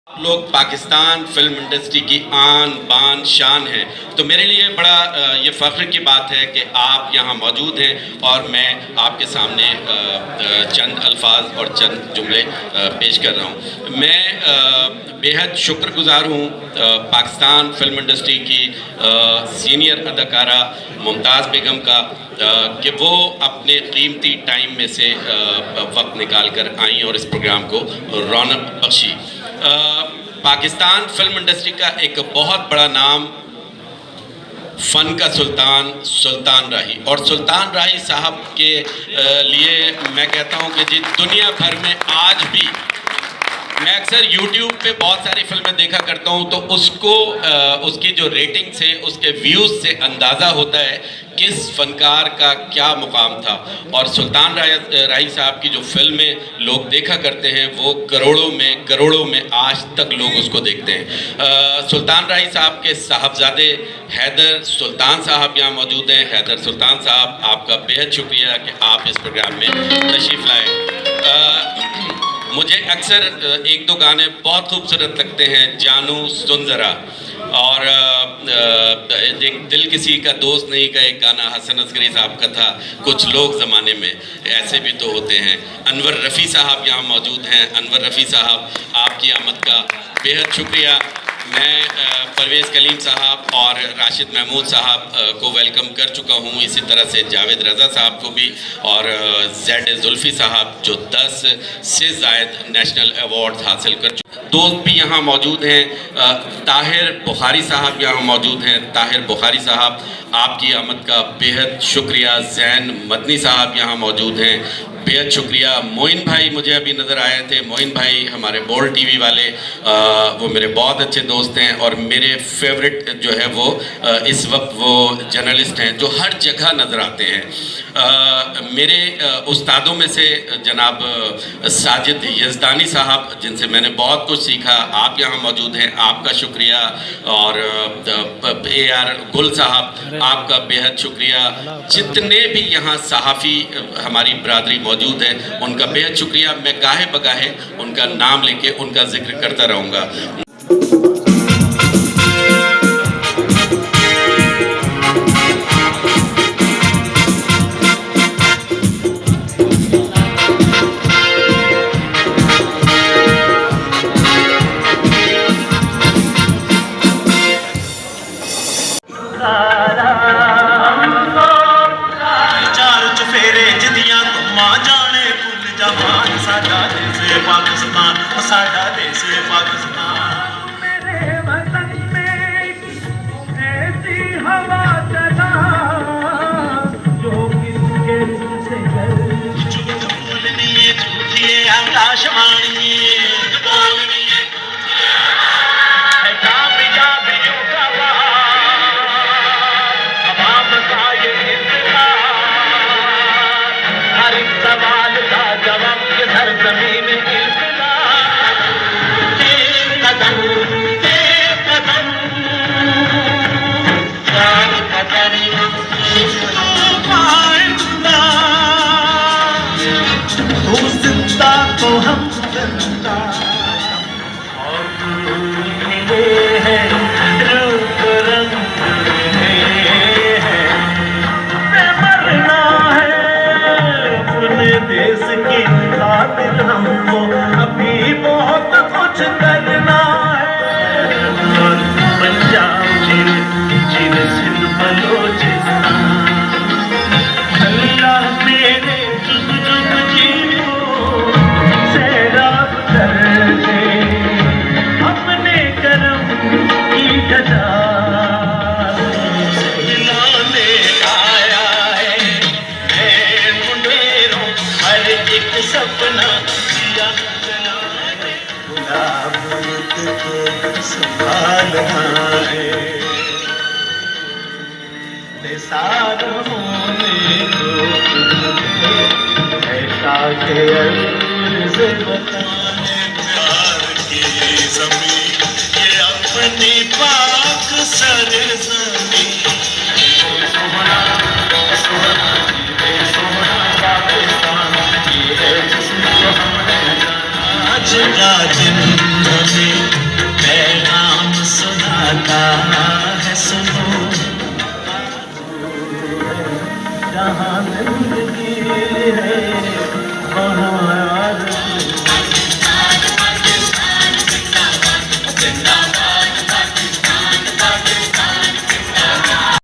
आप लोग Pakistan film industry की आन बान शान हैं, तो मेरे लिए बड़ा ये फ़ख्र की बात है कि आप यहाँ मौजूद हैं और मैं आपके सामने चंद अल्फाज और चंद जुमले पेश कर रहा हूँ। मैं बेहद शुक्रगुज़ार हूँ पाकिस्तान फिल्म इंडस्ट्री की सीनियर अदाकारा मुमताज़ बेगम का कि वो अपने कीमती टाइम में से वक्त निकाल कर आई और इस प्रोग्राम को रौनक बख्शी। पाकिस्तान फिल्म इंडस्ट्री का एक बहुत बड़ा नाम फ़न का सुल्तान सुल्तान राही, और सुल्तान राही साहब के लिए मैं कहता हूँ कि जी दुनिया भर में आज भी मैं अक्सर YouTube पे बहुत सारी फिल्में देखा करता हूँ, तो उसको उसकी जो रेटिंग से उसके व्यूज़ से अंदाज़ा होता है किस फनकार का क्या मुकाम था। और सुल्तान राही साहब की जो फिल्में लोग देखा करते हैं वो करोड़ों में आज तक लोग उसको देखते हैं। सुल्तान राही साहब के साहबजादे हैदर सुल्तान साहब यहाँ मौजूद हैं। हैदर सुल्तान साहब, आपका बेहद शुक्रिया कि आप इस प्रोग्राम में तशरीफ़ लाए। मुझे अक्सर एक दो गाने बहुत खूबसूरत लगते हैं, जानू सुन ज़रा, और एक दिल किसी का दोस्त नहीं का एक गाना हसन असगरी साहब का था, कुछ लोग ज़माने में ऐसे भी तो होते हैं। अनवर रफ़ी साहब यहाँ मौजूद हैं। अनवर रफ़ी साहब, आपकी आमद का बेहद शुक्रिया। मैं परवेज़ कलीम साहब और राशिद महमूद साहब को वेलकम कर चुका हूँ, इसी तरह से जावेद रज़ा साहब को भी, और ज़ैड जुल्फ़ी साहब जो 10 से ज़ायद नेशनल अवार्ड हासिल कर चुके। दोस्त भी यहाँ मौजूद हैं। ताहिर बुखारी साहब यहाँ मौजूद हैं। ताहिर बुखारी साहब, आपकी आमद का बेहद शुक्रिया। ज़ैन मदनी साहब यहाँ मौजूद हैं, बेहद शुक्रिया। मोइन भाई मुझे अभी नज़र आए थे। मोइन भाई हमारे बोल्ड टीवी वाले, वो मेरे बहुत अच्छे दोस्त हैं और मेरे फेवरेट जो है वो इस वक्त वो जर्नलिस्ट हैं जो हर जगह नज़र आते हैं। मेरे उस्तादों में से जनाब साजिद यज़दानी साहब, जिनसे मैंने बहुत कुछ सीखा, आप यहाँ मौजूद हैं, आपका शुक्रिया। और AR गुल साहब, आपका बेहद शुक्रिया। जितने भी यहाँ सहाफ़ी हमारी बरादरी मौजूद है उनका बेहद शुक्रिया। मैं गाहे बगाहे उनका नाम लेके उनका जिक्र करता रहूँगा। साडा देश पाकिस्तान, मेरे वतन में ऐसी हवा चला जो किसके से झूठ बोलनी है, झूठी है आकाशवाणी, बोलनी है कामयाबी का अवाम का ये इंतजार, हर एक सवाल का जवाब ये सरजमीन तो हम जिंदा और मिले हैं रूप रंग है, मरना है अपने देश की खातिर, हमको अभी बहुत कुछ करना है। और पंजाब जिन सिंध बलोचिस्तान, अल्लाह मेरे जुग जुग जी अपने करम की कतार लाने आया है मुंडेरों, हर एक सपना जिया गुलाब को संभालना है, निसार होने को ऐसा के अर्ज़ बताने ज़मीन ये अपनी पाक सरज़मीं, सोहना पाकिस्तान ये है जिसको हमने जाना, आज का दिन हमें है सुनो जहाँ